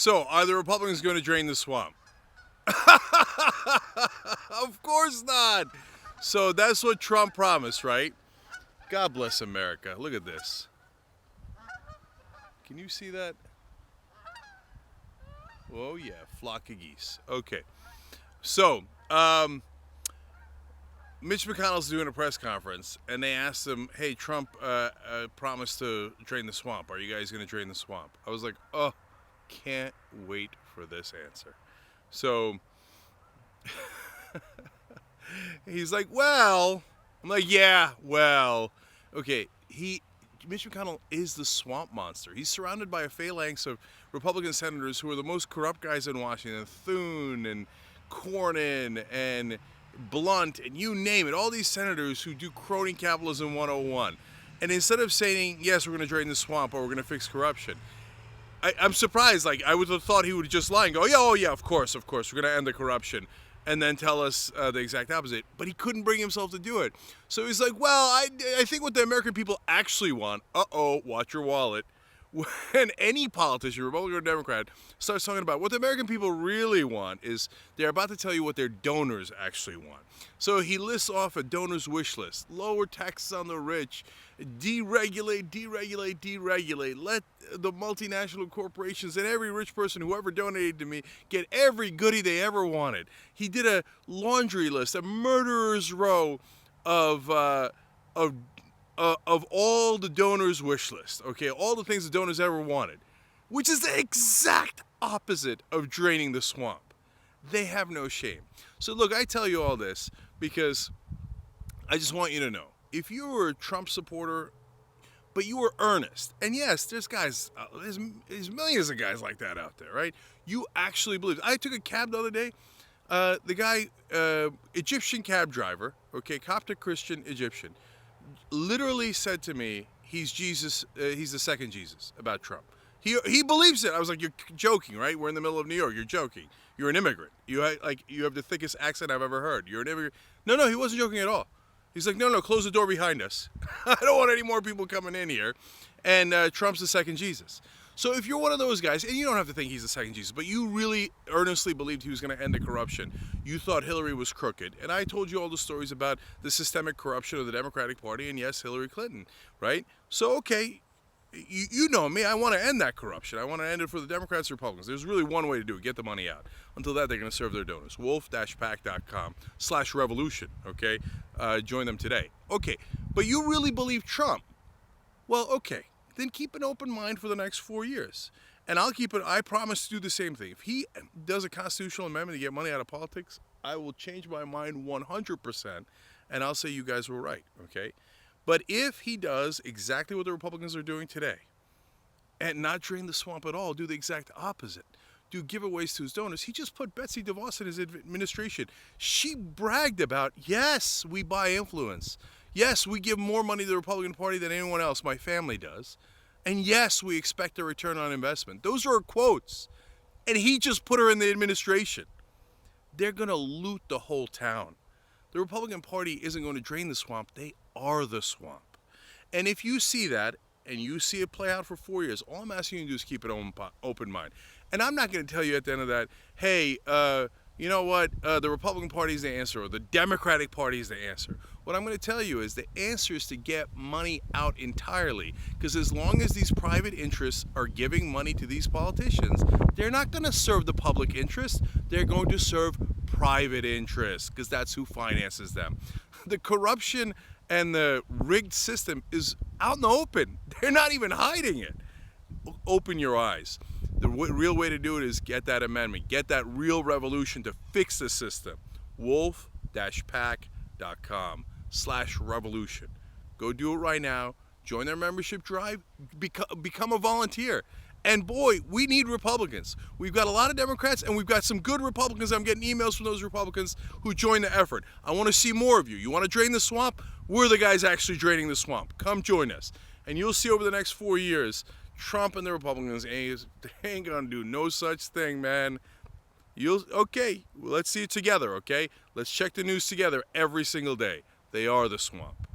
So, are the Republicans going to drain the swamp? Of course not. So that's what Trump promised, right? God bless America. Look at this. Can you see that? Oh yeah, flock of geese. Okay. So, Mitch McConnell's doing a press conference, and they asked him, "Hey, Trump promised to drain the swamp. Are you guys going to drain the swamp?" I was like, "Oh, can't wait for this answer." So he's like, "Well," I'm like, "Yeah, well, okay." Mitch McConnell is the swamp monster. He's surrounded by a phalanx of Republican senators who are the most corrupt guys in Washington: Thune and Cornyn and Blunt and you name it. All these senators who do crony capitalism 101. And instead of saying, yes, we're going to drain the swamp or we're going to fix corruption, I'm surprised. Like, I would have thought he would just lie and go, yeah, oh yeah, of course, we're going to end the corruption, and then tell us the exact opposite. But he couldn't bring himself to do it. So he's like, well, I think what the American people actually want, watch your wallet, when any politician, Republican or Democrat, starts talking about what the American people really want is they're about to tell you what their donors actually want. So he lists off a donor's wish list: lower taxes on the rich, deregulate, let the multinational corporations and every rich person who ever donated to me get every goodie they ever wanted. He did a laundry list, a murderer's row of all the donors' wish list, okay, all the things the donors ever wanted, which is the exact opposite of draining the swamp. They have no shame. So look, I tell you all this because I just want you to know, if you were a Trump supporter, but you were earnest, and yes, there's guys, there's millions of guys like that out there, right? You actually believe. I took a cab the other day. The guy, Egyptian cab driver, okay, Coptic Christian Egyptian, literally said to me, he's Jesus, he's the second Jesus about Trump. He believes it. I was like, you're joking, right? We're in the middle of New York. You're joking. You're an immigrant. You have the thickest accent I've ever heard. You're an immigrant. No, he wasn't joking at all. He's like, no, close the door behind us. I don't want any more people coming in here. And Trump's the second Jesus. So if you're one of those guys, and you don't have to think he's the second Jesus, but you really earnestly believed he was going to end the corruption, you thought Hillary was crooked, and I told you all the stories about the systemic corruption of the Democratic Party, and yes, Hillary Clinton, right? So, okay, you know me, I want to end that corruption. I want to end it for the Democrats and Republicans. There's really one way to do it: get the money out. Until that, they're going to serve their donors. wolf-pack.com/revolution, okay? Join them today. Okay, but you really believe Trump. Well, okay, then keep an open mind for the next 4 years. And I promise to do the same thing. If he does a constitutional amendment to get money out of politics, I will change my mind 100%, and I'll say you guys were right, okay? But if he does exactly what the Republicans are doing today, and not drain the swamp at all, do the exact opposite, do giveaways to his donors. He just put Betsy DeVos in his administration. She bragged about, yes, we buy influence. Yes, we give more money to the Republican Party than anyone else. My family does. And yes, we expect a return on investment. Those are her quotes. And he just put her in the administration. They're going to loot the whole town. The Republican Party isn't going to drain the swamp. They are the swamp. And if you see that, and you see it play out for 4 years, all I'm asking you to do is keep an open mind. And I'm not going to tell you at the end of that, hey, you know what, the Republican Party is the answer, or the Democratic Party is the answer. What I'm going to tell you is the answer is to get money out entirely. Because as long as these private interests are giving money to these politicians, they're not going to serve the public interest. They're going to serve private interests, because that's who finances them. The corruption and the rigged system is out in the open. They're not even hiding it. Open your eyes. The real way to do it is get that amendment. Get that real revolution to fix the system. wolf-pack.com/revolution. Go do it right now. Join their membership drive. Become a volunteer. And boy, we need Republicans. We've got a lot of Democrats, and we've got some good Republicans. I'm getting emails from those Republicans who joined the effort. I want to see more of you. You want to drain the swamp? We're the guys actually draining the swamp. Come join us. And you'll see over the next 4 years, Trump and the Republicans ain't gonna do no such thing, man. Okay, let's see it together, okay? Let's check the news together every single day. They are the swamp.